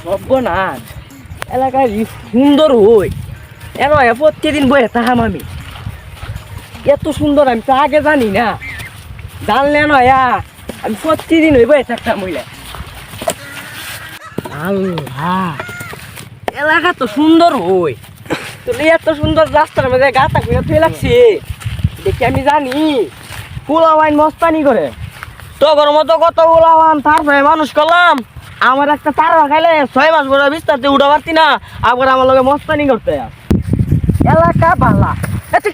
সর্বনাশ এলাকায় সুন্দর হই এন প্রত্যেকদিন বয়ে থাকাম আমি এত সুন্দর আমি তো আগে জানি না জানলে নয়া আমি প্রত্যেকদিন হই বয়ে থাকতাম হইলে আল্লাহ এলাকা তো সুন্দর হই তুই এত সুন্দর রাস্তার মধ্যে গাতা খুঁজে তুই লাগছে দেখি আমি জানি পোলাওয়াইন মস্তানি করে তোর মতো কত পোলাওয়ান তার ভাই মানুষ করলাম আমার একটা তার খাইলে 6 মাস পরে বিস্তারতে উঠা পারতি না আবার আমার লগে মস্তানি করতে এলাকা ভালা তুই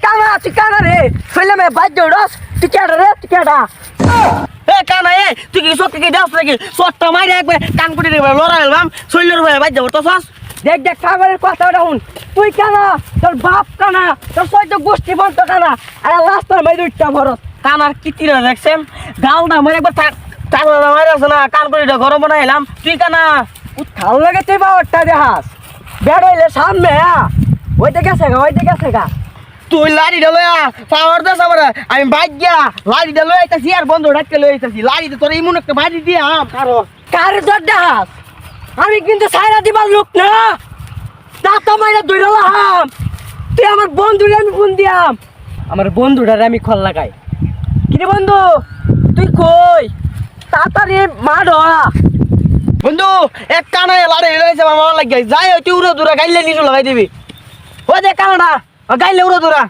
কানা রে ফেলে মে বাদ উড়স তুই কেডা রে তুই কেডা এ কানা এ তুই কি সত্যি কি দাস নাকি সট্টা মাইরে একবার কানকুটি রে লড়া এলবাম শৈলের ভাই বাদ যাবো তো সস দেখ দেখ কাগরের কথাটা শুন তুই কানা তোর বাপ কানা তোর সৈত গোষ্ঠী বন্ধ কানা আরে রাস্তার মাইরে উঠটা ভরত কানার কিতিরা দেখছেন গালটা মারে একবার টাকা মারে আছে না কানকুটিটা গরম বানাইলাম তুই কানা ভালো লাগে তুই বাবারটা দেখাস বেড়াইলে সামনে ওইটা গেছে গা তুই লাড়িটা লয়া পাওয়ার দেস আমার আমি বাইক গিয়া লাড়িটা লয়ে আইতাছি আর বন্ধু ডাকতে লয়ে আইতাছি লাড়িতে তোর ইমন একটা বাড়ি দিয়ে কারে তোর দেখাস আমি কিন্তু সাইরা দিবার লোক না দাঁতা মাইরা ধইরালাম তুই আমার বন্ধুরে আমি ফোন দিয়াম আমার বন্ধুটারে আমি খল লাগাই কিরে বন্ধু তুই কই তাড়াতাড়ি মাড বন্ধু এক কানা লাড়ি লইছে আমার মামা লাগি যাই তুই উড়ো দূরা গাইলে নিচু লাগাই দিবি ও যে কানাডা গাইলে উড়ো দূরা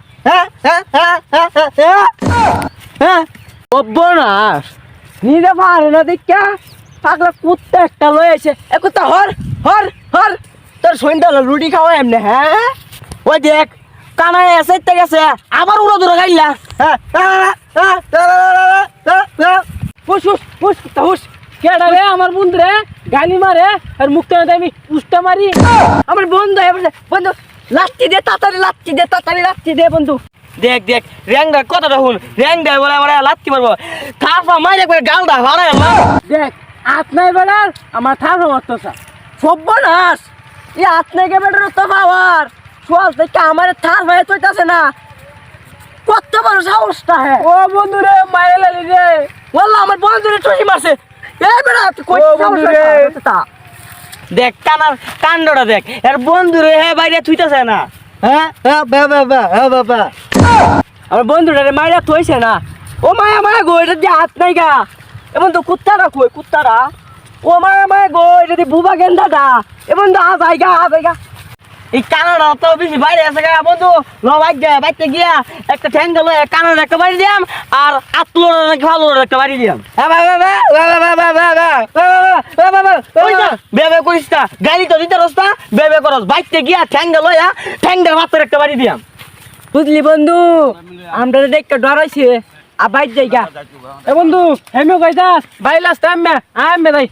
অব্বনাশ নিজে পারে না দেখা পাগলা কুত্তা একটা লয়েছে এ কুত্তা হর হর হর তোর সন্ধ্যা রুটি খাওয়া এমনি হ্যাঁ ওই দেখ কানায় এসে গেছে আবার উড়ো দূরা গাইলা হুস কেডা রে আমার বন্ধু রে গালি মারে আর মুখটা আমি পুষ্টা মারি আমার বন্ধু বন্ধু লাত্তি দে তাড়াতাড়ি দে বন্ধু দেখ দেখ র্যাংদা কথাটা শুন র্যাংদা বলে বলে লাত্তি মারবো থাফা মারি একবার গালদা ভাড়া দেখ আপনার বেড়ার আমার থাফা মারতেছে সর্বনাশ এই আপনাকে বেড়ার তো পাওয়ার সোয়াল থেকে আমার থার ভাই চইতাছে না কত বড় সাহসটা হ্যাঁ ও বন্ধু রে মাইরে লালি রে বললো আমার বন্ধু রে টুসি মারছে এই বেড়া তুই কই সাহস তা দেখ কানার কাণ্ডটা দেখ এর বন্ধু রে হ্যাঁ বাইরে থুইতাছে না হ্যাঁ বাবা আমার বন্ধুটা রে মাইরা থইছে না ও মায়া গো এটা দিয়ে হাত নাই গা এমন তো কুত্তাটা কই কুত্তাটা ও মায়া গো এটা দিয়ে বুবা গেন্দাটা এমন তো আজাইগা এই কানাডা তো বেশি বাইরে আছে গা বন্ধু ল বাইতে গিয়া একটা ঠ্যাং গেল কানাডা একটা বাড়ি দিয়াম আর আতলোর নাকি ভালো একটা বাড়ি দিয়াম বেবে করিস না গাড়ি তো দিতে রাস্তা বেবে করস বাইতে গিয়া ঠ্যাং গেল ঠ্যাংটার মাত্র একটা বাড়ি দিয়াম বুঝলি বন্ধু আমরা দেখতে ডরাইছি আর বাইর জায়গা এ বন্ধু হেমিও কইতাস বাইলাস তাম্মে আম্মে যাই